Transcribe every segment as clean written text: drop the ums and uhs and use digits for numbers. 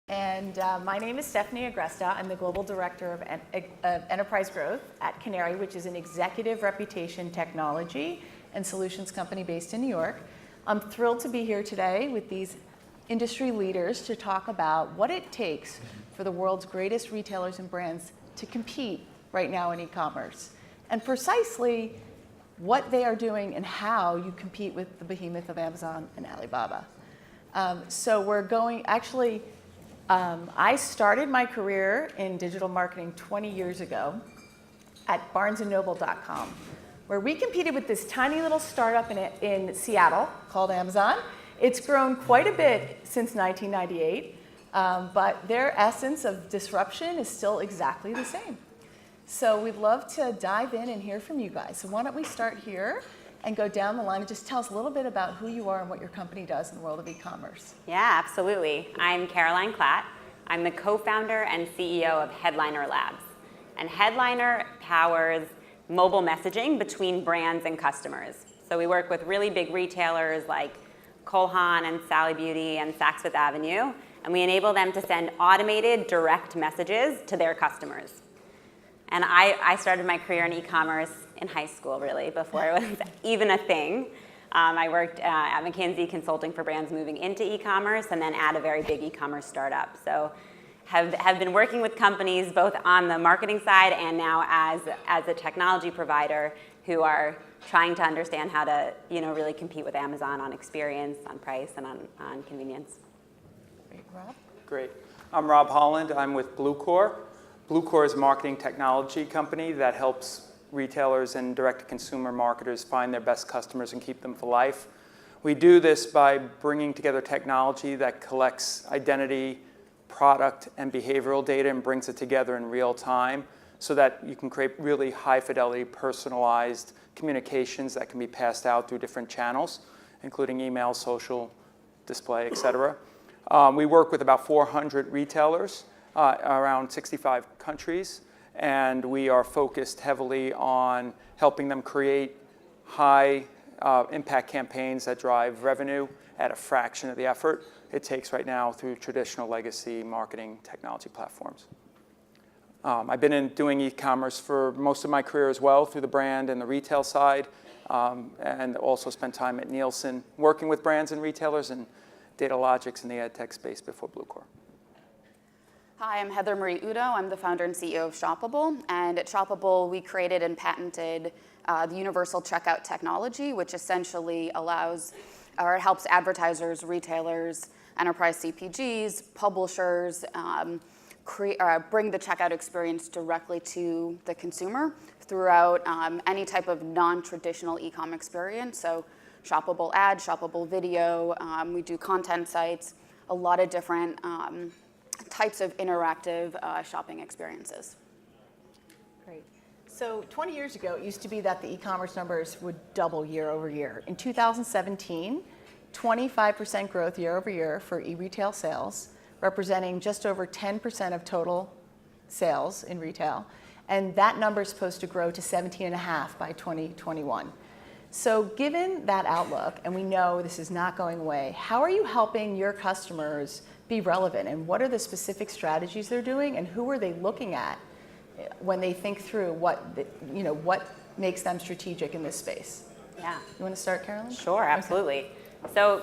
And my name is Stephanie Agresta. I'm the Global Director of Enterprise Growth at Canary, which is an executive reputation technology and solutions company based in New York. I'm thrilled to be here today with these industry leaders to talk about what it takes for the world's greatest retailers and brands to compete right now in e-commerce, and precisely what they are doing and how you compete with the behemoth of Amazon and Alibaba. So we're going, actually, I started my career in digital marketing 20 years ago at barnesandnoble.com, where we competed with this tiny little startup in Seattle called Amazon. It's grown quite a bit since 1998, but their essence of disruption is still exactly the same. So we'd love to dive in and hear from you guys. So why don't we start here and go down the line and just tell us a little bit about who you are and what your company does in the world of e-commerce. Yeah, absolutely. I'm Caroline Klatt. I'm the co-founder and CEO of Headliner Labs. And Headliner powers mobile messaging between brands and customers. So we work with really big retailers like Cole Haan and Sally Beauty and Saks Fifth Avenue, and we enable them to send automated direct messages to their customers. And I started my career in e-commerce in high school, really, before it was even a thing. I worked at McKinsey consulting for brands moving into e-commerce and then at a very big e-commerce startup. So have been working with companies both on the marketing side and now as a technology provider who are trying to understand how to really compete with Amazon on experience, on price, and on convenience. Great, Rob? Great. I'm Rob Holland. I'm with Bluecore. Bluecore is a marketing technology company that helps retailers and direct-to-consumer marketers find their best customers and keep them for life. We do this by bringing together technology that collects identity, product, and behavioral data and brings it together in real time so that you can create really high-fidelity, personalized communications that can be passed out through different channels, including email, social, display, et cetera. We work with about 400 retailers around 65 countries, and we are focused heavily on helping them create high impact campaigns that drive revenue at a fraction of the effort it takes right now through traditional legacy marketing technology platforms. I've been doing e-commerce for most of my career as well through the brand and the retail side, and also spent time at Nielsen working with brands and retailers and Datalogix in the ad tech space before Bluecore. Hi, I'm Heather Marie Udo. I'm the founder and CEO of Shoppable. And at Shoppable, we created and patented the universal checkout technology, which essentially allows or it helps advertisers, retailers, enterprise CPGs, publishers bring the checkout experience directly to the consumer throughout any type of non-traditional e-com experience. So Shoppable ads, Shoppable video, we do content sites, a lot of different types of interactive shopping experiences. Great. So 20 years ago, it used to be that the e-commerce numbers would double year over year. In 2017, 25% growth year over year for e-retail sales, representing just over 10% of total sales in retail. And that number is supposed to grow to 17.5 by 2021. So given that outlook, and we know this is not going away, how are you helping your customers be relevant, and what are the specific strategies they're doing, and who are they looking at when they think through what makes them strategic in this space? Yeah. You want to start, Caroline? Sure, absolutely. Okay. So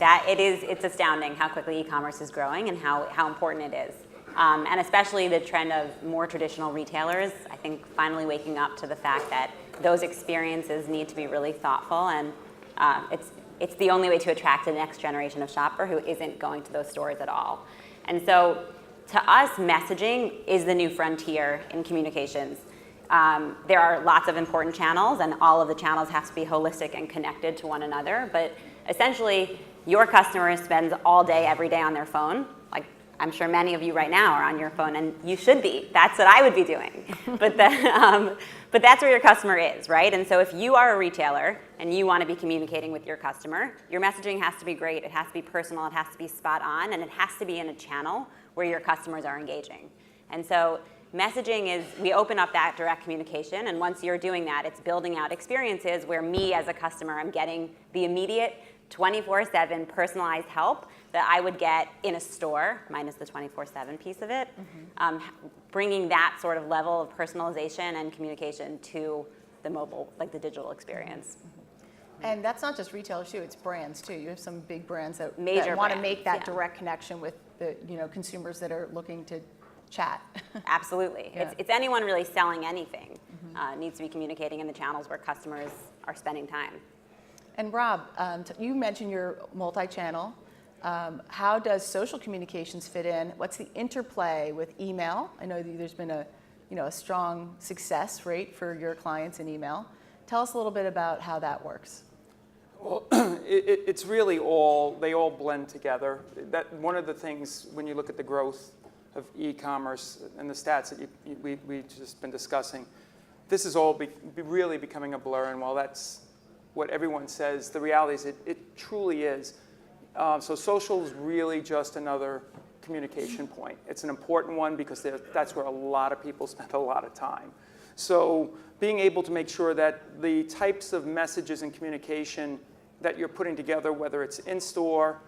it's astounding how quickly e-commerce is growing and how important it is. And especially the trend of more traditional retailers, I think finally waking up to the fact that those experiences need to be really thoughtful, and it's the only way to attract the next generation of shopper who isn't going to those stores at all. And so to us, messaging is the new frontier in communications. There are lots of important channels, and all of the channels have to be holistic and connected to one another. But essentially, your customer spends all day, every day on their phone. Like, I'm sure many of you right now are on your phone, and you should be. That's what I would be doing. But that's where your customer is, right? And so if you are a retailer and you want to be communicating with your customer, your messaging has to be great. It has to be personal. It has to be spot on. And it has to be in a channel where your customers are engaging. And so messaging is, we open up that direct communication. And once you're doing that, it's building out experiences where me as a customer, I'm getting the immediate 24/7 personalized help that I would get in a store, minus the 24/7 piece of it, bringing that sort of level of personalization and communication to the mobile, like the digital experience. And that's not just retailers too, it's brands too. You have some big brands that want Major to brands, make that yeah. direct connection with the consumers that are looking to chat. Absolutely. Yeah. It's anyone really selling anything needs to be communicating in the channels where customers are spending time. And Rob, you mentioned your multi-channel. How does social communications fit in? What's the interplay with email? I know that there's been a strong success rate for your clients in email. Tell us a little bit about how that works. Well, it's really they all blend together. That one of the things when you look at the growth of e-commerce and the stats that we just been discussing, this is all really becoming a blur. And while that's what everyone says, the reality is it truly is. So social is really just another communication point. It's an important one because that's where a lot of people spend a lot of time. So being able to make sure that the types of messages and communication that you're putting together, whether it's in-store,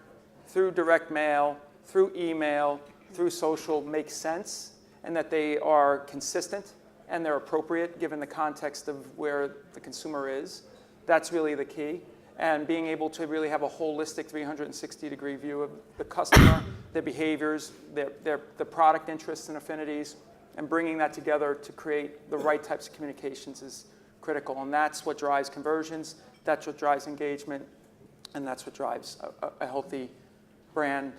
through direct mail, through email, through social, makes sense, and that they are consistent and they're appropriate given the context of where the consumer is. That's really the key. And being able to really have a holistic 360-degree view of the customer, their behaviors, the product interests and affinities, and bringing that together to create the right types of communications is critical. And that's what drives conversions, that's what drives engagement, and that's what drives a healthy brand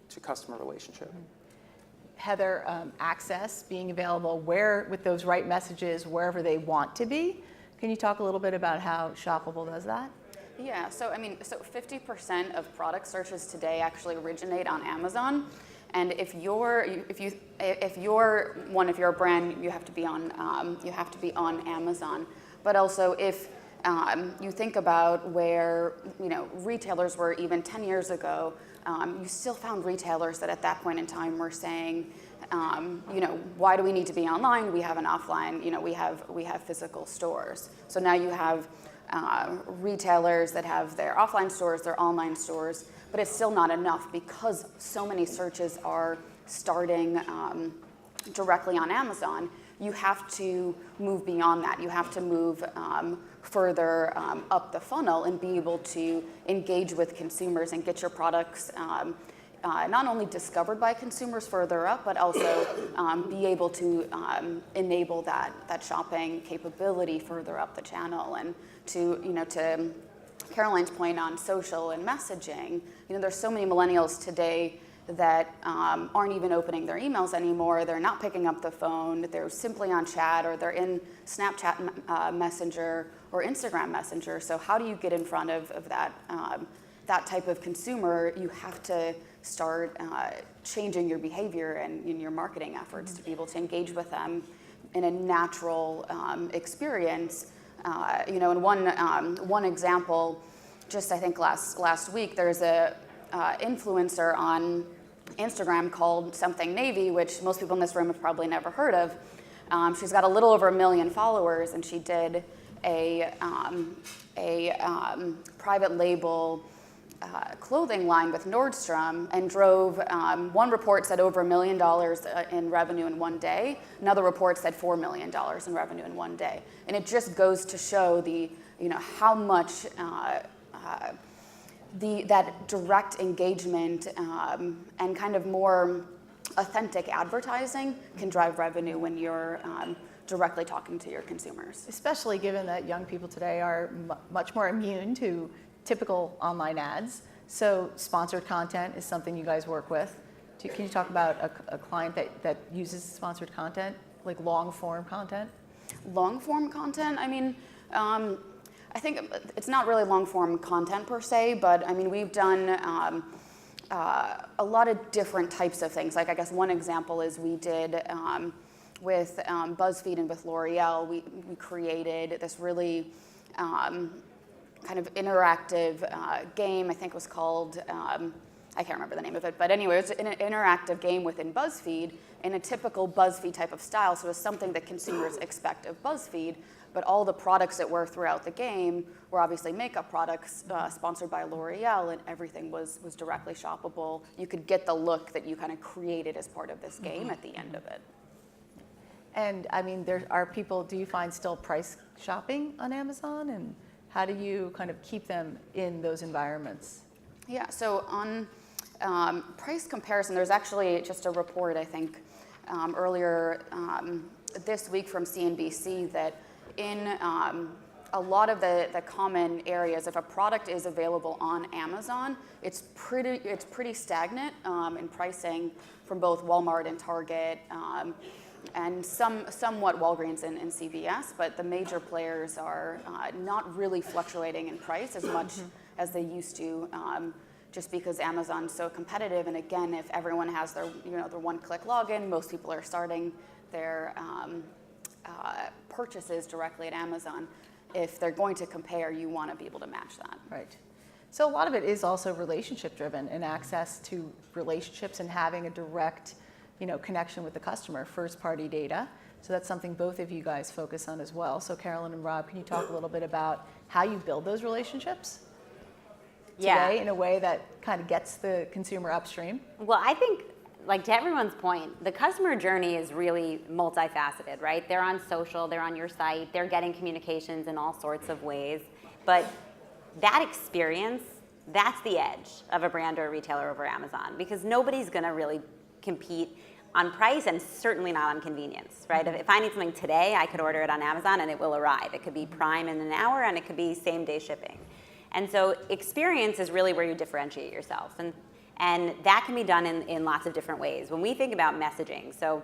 to customer relationship. Heather, access, being available with those right messages wherever they want to be. Can you talk a little bit about how Shoppable does that? Yeah, so 50% of product searches today actually originate on Amazon. And if you're a brand, you have to be on Amazon. But also, if you think about where retailers were even 10 years ago, you still found retailers that at that point in time were saying, why do we need to be online? We have an offline. We have physical stores. So now you have retailers that have their offline stores, their online stores. But it's still not enough because so many searches are starting directly on Amazon. You have to move beyond that. You have to move further up the funnel and be able to engage with consumers and get your products not only discovered by consumers further up, but also be able to enable that shopping capability further up the channel. And to Caroline's point on social and messaging, there's so many millennials today that aren't even opening their emails anymore. They're not picking up the phone. They're simply on chat, or they're in Snapchat Messenger or Instagram Messenger. So how do you get in front of that type of consumer? You have to start changing your behavior and in your marketing efforts to be able to engage with them in a natural experience. And one example, just I think last week, there's a influencer on Instagram called Something Navy, which most people in this room have probably never heard of. She's got a little over 1 million followers, and she did a private label clothing line with Nordstrom, and drove, one report said over $1 million in revenue in one day. Another report said $4 million in revenue in one day. And it just goes to show how much that direct engagement and kind of more authentic advertising can drive revenue when you're directly talking to your consumers. Especially given that young people today are much more immune to typical online ads. So sponsored content is something you guys work with. Can you talk about a client that uses sponsored content, like long form content? Long form content? I think it's not really long form content per se, but we've done a lot of different types of things. Like, I guess one example is we did with BuzzFeed and with L'Oreal, we created this really kind of interactive game. I think it was called, I can't remember the name of it, but anyway, it was an interactive game within BuzzFeed in a typical BuzzFeed type of style. So it was something that consumers expect of BuzzFeed, but all the products that were throughout the game were obviously makeup products sponsored by L'Oreal, and everything was directly shoppable. You could get the look that you kind of created as part of this game at the end of it. And I mean, there are people, do you find still price shopping on Amazon? And how do you kind of keep them in those environments? Yeah, so on price comparison, there's actually just a report, I think, earlier this week from CNBC that in a lot of the common areas, if a product is available on Amazon, it's pretty stagnant in pricing from both Walmart and Target, and somewhat Walgreens and CVS, but the major players are not really fluctuating in price as much as they used to, just because Amazon's so competitive. And again, if everyone has their one-click login, most people are starting their purchases directly at Amazon. If they're going to compare, you want to be able to match that. Right. So a lot of it is also relationship driven and access to relationships and having a direct connection with the customer, first party data. So that's something both of you guys focus on as well. So Carolyn and Rob, can you talk a little bit about how you build those relationships today in a way that kind of gets the consumer upstream? Well, I think, like to everyone's point, the customer journey is really multifaceted, right? They're on social, they're on your site, they're getting communications in all sorts of ways. But that experience, that's the edge of a brand or a retailer over Amazon, because nobody's going to really compete on price and certainly not on convenience, right? If I need something today, I could order it on Amazon and it will arrive. It could be Prime in an hour and it could be same day shipping. And so experience is really where you differentiate yourself. And that can be done in lots of different ways. When we think about messaging, so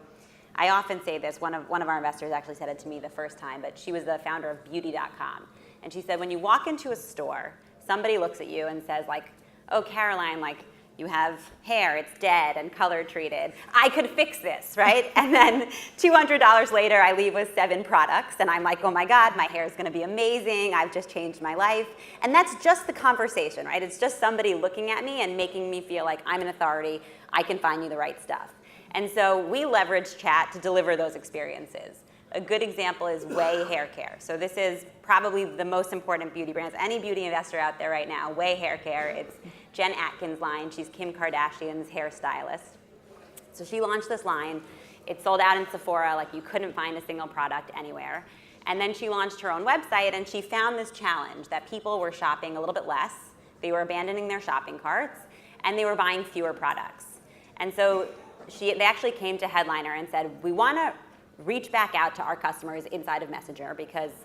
I often say this, one of our investors actually said it to me the first time, but she was the founder of beauty.com. And she said, when you walk into a store, somebody looks at you and says like, oh, Caroline, like, you have hair, it's dead and color treated. I could fix this, right? And then $200 later, I leave with 7 products and I'm like, oh my God, my hair is gonna be amazing. I've just changed my life. And that's just the conversation, right? It's just somebody looking at me and making me feel like I'm an authority. I can find you the right stuff. And so we leverage chat to deliver those experiences. A good example is Way Hair Care. So this is probably the most important beauty brands. Any beauty investor out there right now, Way Hair Care. It's Jen Atkins' line. She's Kim Kardashian's hairstylist. So she launched this line. It sold out in Sephora, like you couldn't find a single product anywhere. And then she launched her own website and she found this challenge that people were shopping a little bit less, they were abandoning their shopping carts, and they were buying fewer products. And so they actually came to Headliner and said, we want to reach back out to our customers inside of Messenger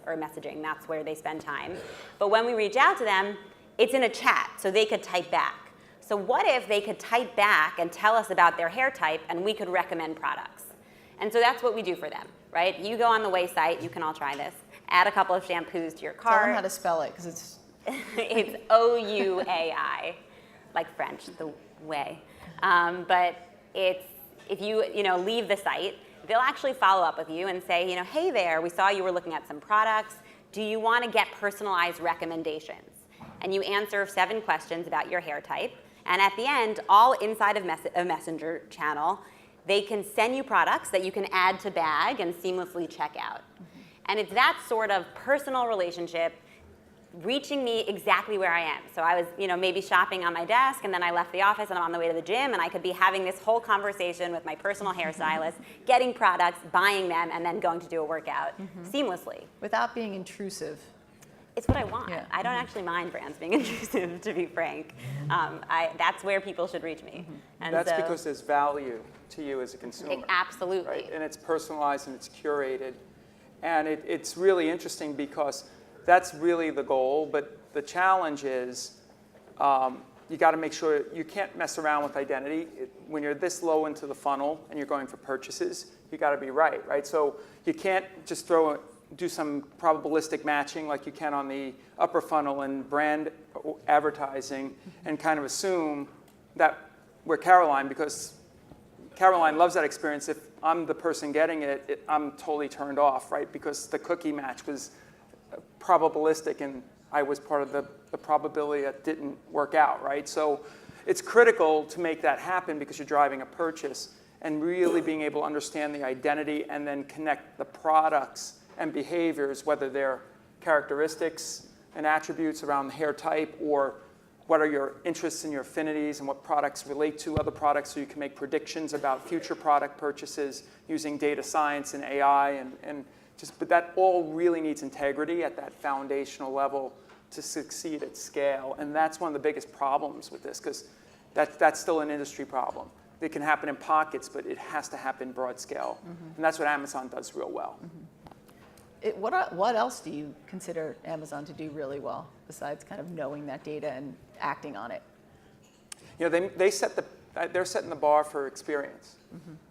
or messaging, that's where they spend time. But when we reach out to them, it's in a chat, so they could type back. So what if they could type back and tell us about their hair type and we could recommend products? And so that's what we do for them, right? You go on the Way site, you can all try this, add a couple of shampoos to your cart. Tell them how to spell it, because it's... It's O-U-A-I, like French, the way. But it's, if you leave the site, they'll actually follow up with you and say, hey there, we saw you were looking at some products. Do you want to get personalized recommendations? And you answer 7 questions about your hair type. And at the end, all inside of a Messenger channel, they can send you products that you can add to bag and seamlessly check out. And it's that sort of personal relationship reaching me exactly where I am. So I was, maybe shopping on my desk, and then I left the office and I'm on the way to the gym, and I could be having this whole conversation with my personal hairstylist, getting products, buying them, and then going to do a workout seamlessly. Without being intrusive. It's what I want. Yeah. I don't actually mind brands being intrusive, to be frank. That's where people should reach me. And that's because there's value to you as a consumer. Absolutely. Right? And it's personalized and it's curated. And it's really interesting because that's really the goal, but the challenge is you got to make sure you can't mess around with identity. When you're this low into the funnel and you're going for purchases, you got to be right? So you can't just do some probabilistic matching like you can on the upper funnel and brand advertising and kind of assume that we're Caroline, because Caroline loves that experience. If I'm the person getting it, I'm totally turned off, right? Because the cookie match was probabilistic and I was part of the probability that didn't work out, right? So it's critical to make that happen because you're driving a purchase, and really being able to understand the identity and then connect the products and behaviors, whether they're characteristics and attributes around the hair type, or what are your interests and your affinities and what products relate to other products, so you can make predictions about future product purchases using data science and AI, but that all really needs integrity at that foundational level to succeed at scale. And that's one of the biggest problems with this, because that's still an industry problem. It can happen in pockets, but it has to happen broad scale. And that's what Amazon does real well. What else do you consider Amazon to do really well, besides kind of knowing that data and acting on it? You know, they're setting the bar for experience,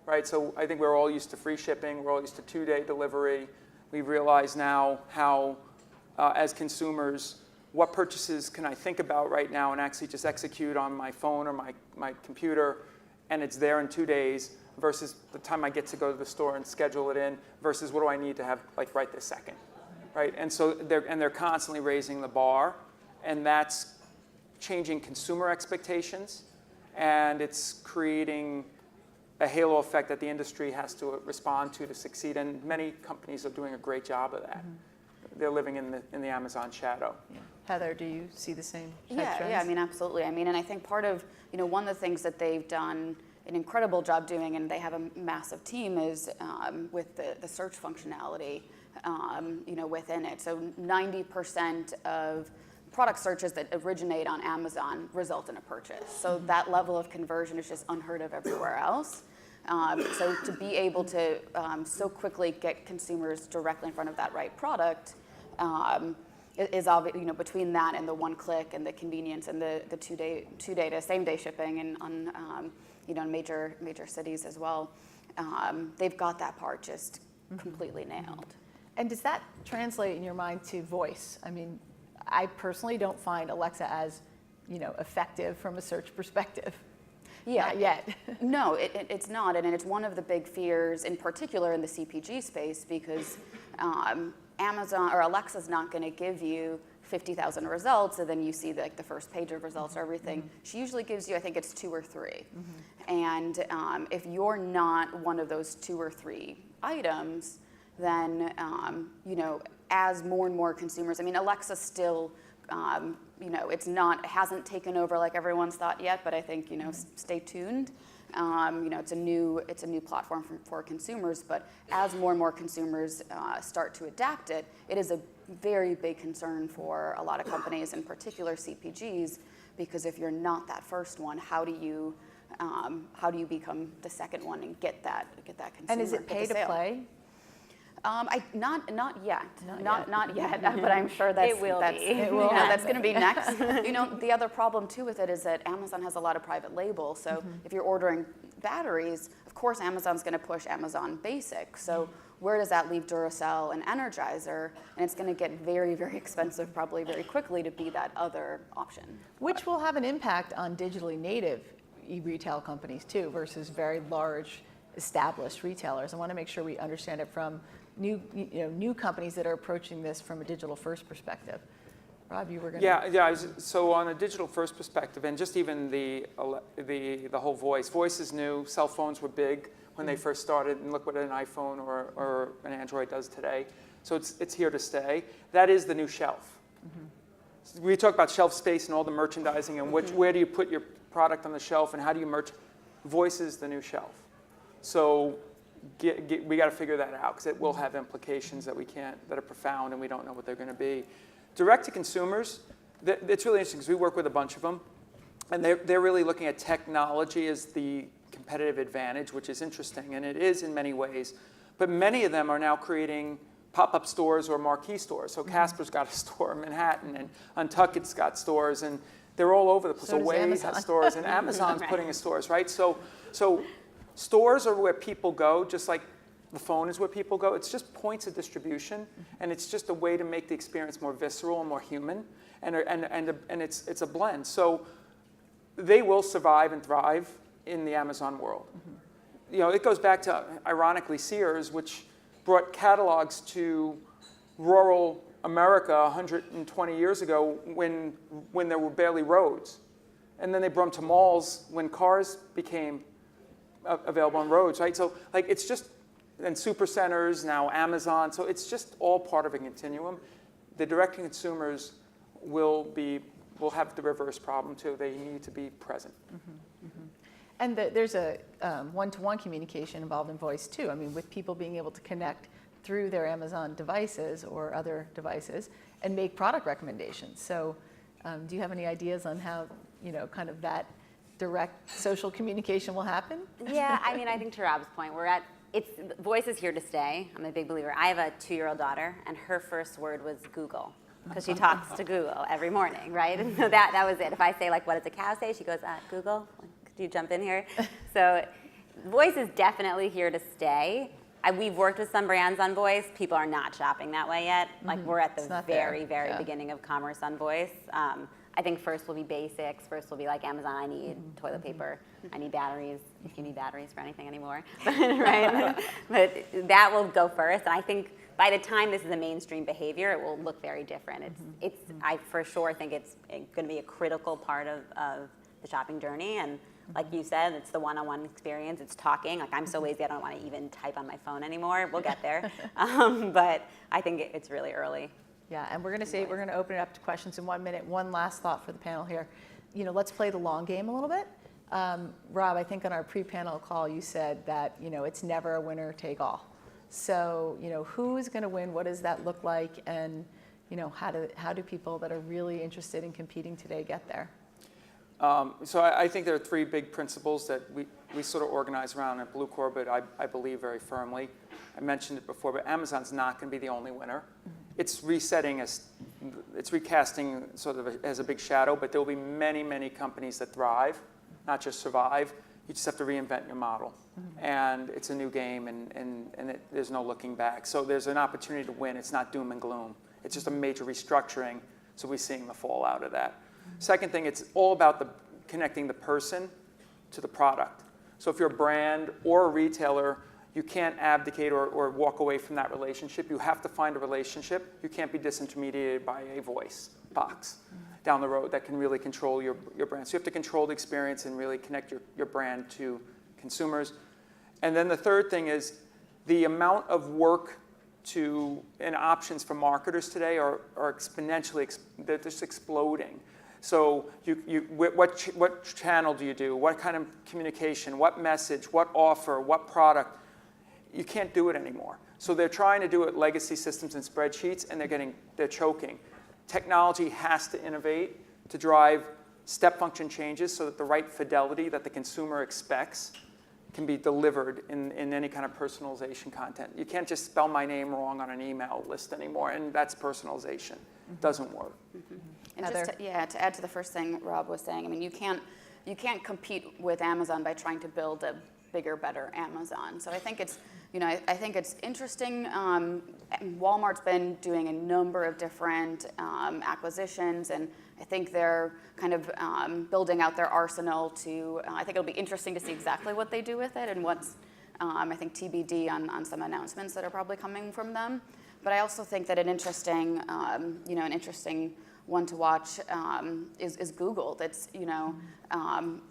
right? So I think we're all used to free shipping. We're all used to 2-day delivery. We realize now how, as consumers, what purchases can I think about right now and actually just execute on my phone or my computer, and it's there in 2 days, versus the time I get to go to the store and schedule it in, versus what do I need to have like right this second, right? And so they're constantly raising the bar, and that's changing consumer expectations, and it's creating a halo effect that the industry has to respond to succeed. And many companies are doing a great job of that. They're living in the Amazon shadow. Yeah. Heather, do you see the same type trends? Yeah, I mean, absolutely. I mean, and I think part of, one of the things that they've done an incredible job doing, and they have a massive team, is with the search functionality, within it. So 90% of product searches that originate on Amazon result in a purchase. So that level of conversion is just unheard of everywhere else. So to be able to so quickly get consumers directly in front of that right product is obvious. Between that and the one click and the convenience and the two-day to same-day shipping and on major cities as well, they've got that part just completely nailed. And does that translate in your mind to voice? I mean, I personally don't find Alexa as, effective from a search perspective. Yeah, Not yet. No, it's not, and it's one of the big fears, in particular in the CPG space, because Amazon or Alexa's not going to give you 50,000 results, and then you see the first page of results or everything. She usually gives you, I think it's 2 or 3, and if you're not one of those 2 or 3 items, then as more and more consumers, I mean, Alexa still. It hasn't taken over like everyone's thought yet, but I think, stay tuned. It's a new platform for consumers, but as more and more consumers start to adapt it, it is a very big concern for a lot of companies, in particular CPGs, because if you're not that first one, how do you become the second one and get that consumer? And is it pay to play? Not yet, but I'm sure that's It will be. That's going to be next. The other problem too with it is that Amazon has a lot of private label. So if you're ordering batteries, of course Amazon's going to push Amazon Basic. So where does that leave Duracell and Energizer? And it's going to get very, very expensive probably very quickly to be that other option. Which will have an impact on digitally native e-retail companies too, versus very large established retailers. I want to make sure we understand it from new companies that are approaching this from a digital first perspective. Rob, you were going to... So on a digital first perspective, and just even the whole voice is new. Cell phones were big when they first started, and look what an iPhone or an Android does today. So it's here to stay. That is the new shelf. We talk about shelf space and all the merchandising and where do you put your product on the shelf and how do you voice is the new shelf. So we got to figure that out, because it will have implications that are profound, and we don't know what they're going to be. Direct to consumers, it's really interesting because we work with a bunch of them, and they're really looking at technology as the competitive advantage, which is interesting, and it is in many ways. But many of them are now creating pop-up stores or marquee stores. So Casper's got a store in Manhattan, and Untuckit's got stores, and they're all over the place. So does Away Amazon. has stores, and Amazon's putting in stores, right? So stores are where people go, just like the phone is where people go. It's just points of distribution, and it's just a way to make the experience more visceral and more human, and it's a blend. So they will survive and thrive in the Amazon world. It goes back to, ironically, Sears, which brought catalogs to rural America 120 years ago when there were barely roads, and then they brought them to malls when cars became available on roads, right? So it's just then supercenters, now Amazon. So it's just all part of a continuum. The direct consumers will have the reverse problem too. They need to be present. And there's a one-to-one communication involved in voice too. I mean, with people being able to connect through their Amazon devices or other devices and make product recommendations. So do you have any ideas on how, kind of that direct social communication will happen? Yeah, I mean, I think to Rob's point, voice is here to stay. I'm a big believer. I have a 2-year-old daughter, and her first word was Google, because she talks to Google every morning, right? And so that was it. If I say, like, what does a cow say? She goes, Google, could you jump in here? So voice is definitely here to stay. We've worked with some brands on voice. People are not shopping that way yet. Like, we're at the very beginning of commerce on voice. I think first will be basics. First will be like Amazon, I need toilet paper. I need batteries, if you need batteries for anything anymore. Right? But that will go first. And I think by the time this is a mainstream behavior, it will look very different. I for sure think it's going to be a critical part of the shopping journey. And like you said, it's the one-on-one experience. It's talking. Like, I'm so lazy, I don't want to even type on my phone anymore. We'll get there. But I think it's really early. Yeah, and we're going to open it up to questions in 1 minute. One last thought for the panel here. Let's play the long game a little bit. Rob, I think on our pre-panel call you said that it's never a winner take all. So who's going to win? What does that look like? And how do people that are really interested in competing today get there? So I think there are 3 big principles that we sort of organize around at Bluecore, but I believe very firmly. I mentioned it before, but Amazon's not going to be the only winner. It's recasting sort of as a big shadow, but there will be many, many companies that thrive, not just survive. You just have to reinvent your model. And it's a new game, and there's no looking back. So there's an opportunity to win. It's not doom and gloom. It's just a major restructuring, so we're seeing the fallout of that. Second thing, it's all about connecting the person to the product. So if you're a brand or a retailer, you can't abdicate or walk away from that relationship. You have to find a relationship. You can't be disintermediated by a voice box down the road that can really control your brand. So you have to control the experience and really connect your brand to consumers. And then the third thing is the amount of work and options for marketers today are exponentially, they're just exploding. So what channel do you do? What kind of communication? What message? What offer? What product? You can't do it anymore. So they're trying to do it legacy systems and spreadsheets, and they're choking. Technology has to innovate to drive step function changes so that the right fidelity that the consumer expects can be delivered in any kind of personalization content. You can't just spell my name wrong on an email list anymore, and that's personalization. It doesn't work. And just to add to the first thing Rob was saying, I mean, you can't compete with Amazon by trying to build a bigger, better Amazon. So I think it's interesting. Walmart's been doing a number of different acquisitions, and I think they're kind of building out their arsenal to. I think it'll be interesting to see exactly what they do with it and what's I think TBD on some announcements that are probably coming from them. But I also think that an interesting one to watch is Google. That's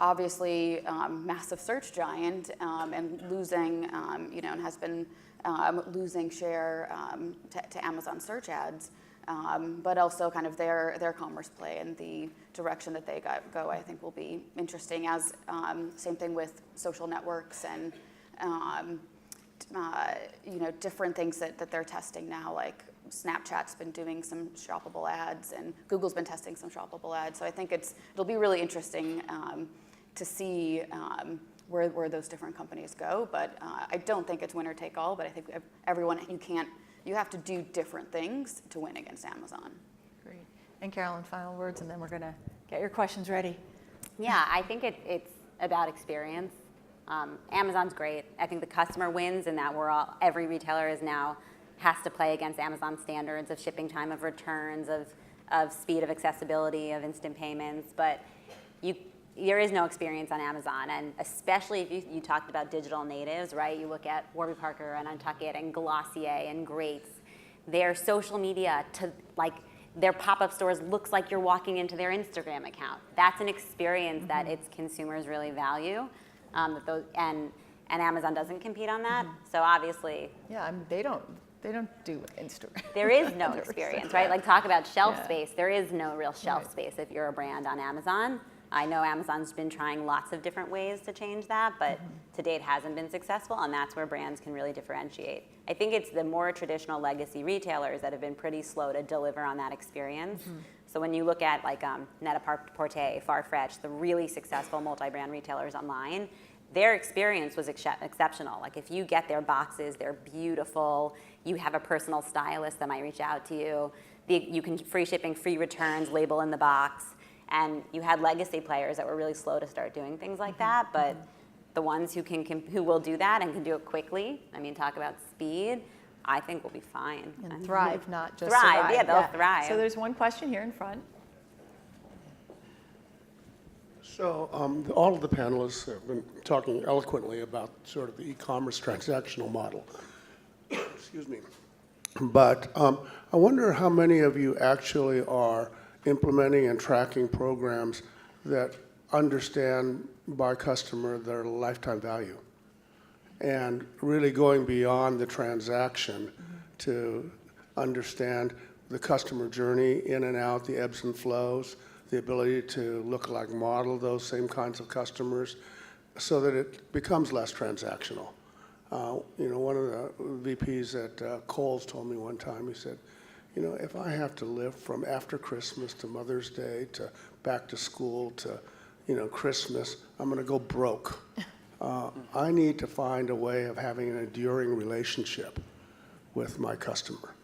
obviously massive search giant and losing and has been losing share to Amazon search ads, but also kind of their commerce play and the direction that they go. I think will be interesting. As same thing with social networks and different things that they're testing now, like Snapchat's been doing some shoppable ads, and Google's been testing some shoppable ads. So I think it'll be really interesting to see where those different companies go. But I don't think it's winner take all. But I think you have to do different things to win against Amazon. Great. And Carolyn, final words, and then we're going to get your questions ready. Yeah, I think it's about experience. Amazon's great. I think the customer wins in that every retailer has to play against Amazon standards of shipping time, of returns, of speed, of accessibility, of instant payments. But there is no experience on Amazon, and especially if you talked about digital natives, right? You look at Warby Parker and Untuckit and Glossier and Greats. Their social media their pop-up stores looks like you're walking into their Instagram account. That's an experience that its consumers really value. And and Amazon doesn't compete on that. So obviously, Yeah, I mean, they don't do in-store. there is no experience, right? Like talk about shelf Yeah. space. There is no real shelf Right. space if you're a brand on Amazon. I know Amazon's been trying lots of different ways to change that, but to date hasn't been successful, and that's where brands can really differentiate. I think it's the more traditional legacy retailers that have been pretty slow to deliver on that experience. So when you look at like Net-a-Porter, Farfetch, the really successful multi-brand retailers online, their experience was exceptional. Like if you get their boxes, they're beautiful. You have a personal stylist that might reach out to you. You can free shipping, free returns, label in the box. And you had legacy players that were really slow to start doing things like that, but the ones who will do that and can do it quickly, I mean, talk about speed, I think will be fine. And thrive, not just Thrive, survive. yeah, they'll thrive. So there's one question here in front. So all of the panelists have been talking eloquently about sort of the e-commerce transactional model. Excuse me. But I wonder how many of you actually are implementing and tracking programs that understand by customer their lifetime value and really going beyond the transaction to understand the customer journey in and out, the ebbs and flows, the ability to look-alike model those same kinds of customers so that it becomes less transactional. One of the VPs at Kohl's told me one time, he said, if I have to live from after Christmas to Mother's Day to back to school to, Christmas, I'm going to go broke. I need to find a way of having an enduring relationship with my customer.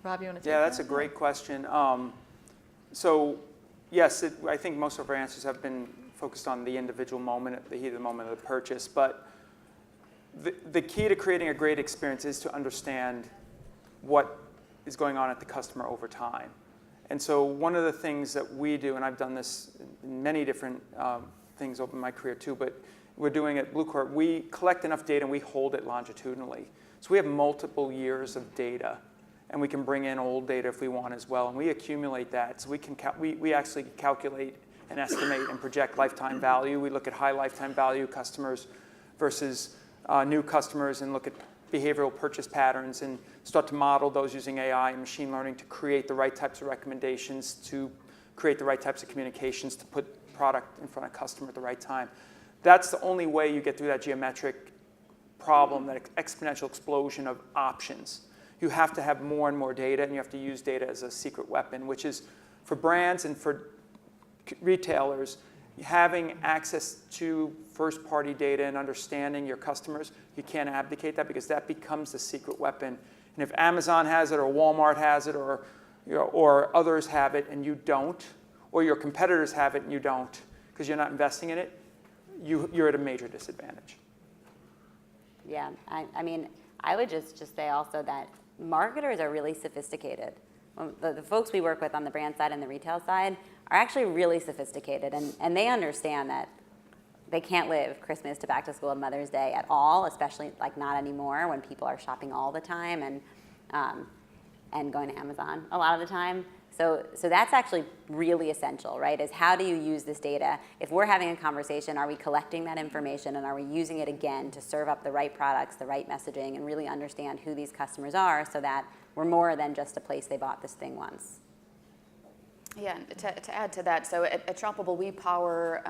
Rob, you want to take Yeah, that's that? a great question. So yes, I think most of our answers have been focused on the individual moment, the heat of the moment of the purchase. But the key to creating a great experience is to understand what is going on at the customer over time. And so one of the things that we do, and I've done this in many different things over my career too, but we're doing at Bluecore, we collect enough data and we hold it longitudinally. So we have multiple years of data, and we can bring in old data if we want as well, and we accumulate that. So we actually calculate and estimate and project lifetime value. We look at high lifetime value customers versus new customers and look at behavioral purchase patterns and start to model those using AI and machine learning to create the right types of recommendations, to create the right types of communications, to put product in front of customer at the right time. That's the only way you get through that geometric problem, that exponential explosion of options. You have to have more and more data, and you have to use data as a secret weapon, which is for brands and for retailers, having access to first-party data and understanding your customers, you can't abdicate that because that becomes the secret weapon. And if Amazon has it or Walmart has it or others have it and you don't, or your competitors have it and you don't because you're not investing in it, you're at a major disadvantage. Yeah, I mean, I would just say also that marketers are really sophisticated. The folks we work with on the brand side and the retail side are actually really sophisticated, and they understand that they can't live Christmas to back to school and Mother's Day at all, especially like not anymore when people are shopping all the time and going to Amazon a lot of the time. So that's actually really essential, right? Is how do you use this data? If we're having a conversation, are we collecting that information and are we using it again to serve up the right products, the right messaging, and really understand who these customers are so that we're more than just a place they bought this thing once? Yeah, to add to that, so at Shoppable, we power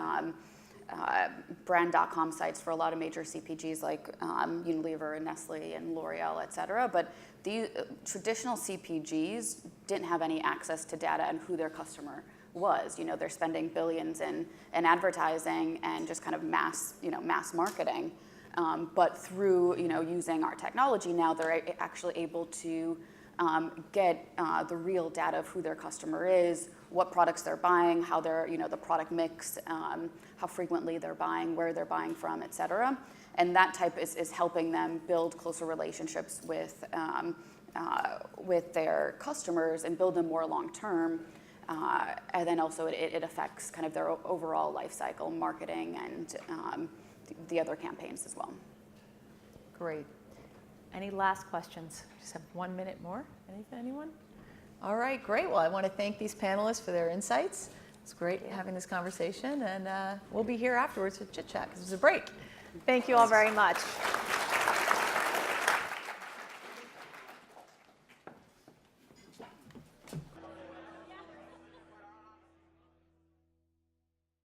brand.com sites for a lot of major CPGs like Unilever and Nestle and L'Oreal, et cetera. But the traditional CPGs didn't have any access to data and who their customer was. They're spending billions in advertising and just kind of mass marketing. But through using our technology now, they're actually able to get the real data of who their customer is, what products they're buying, how they're, the product mix, how frequently they're buying, where they're buying from, et cetera. And that type is helping them build closer relationships with their customers and build them more long term. And then also it affects kind of their overall life cycle, marketing, and the other campaigns as well. Great. Any last questions? Just have 1 minute more. Anyone? All right, great. Well, I want to thank these panelists for their insights. It's great having this conversation, and we'll be here afterwards to chit chat because there's a break. Thank you all very much.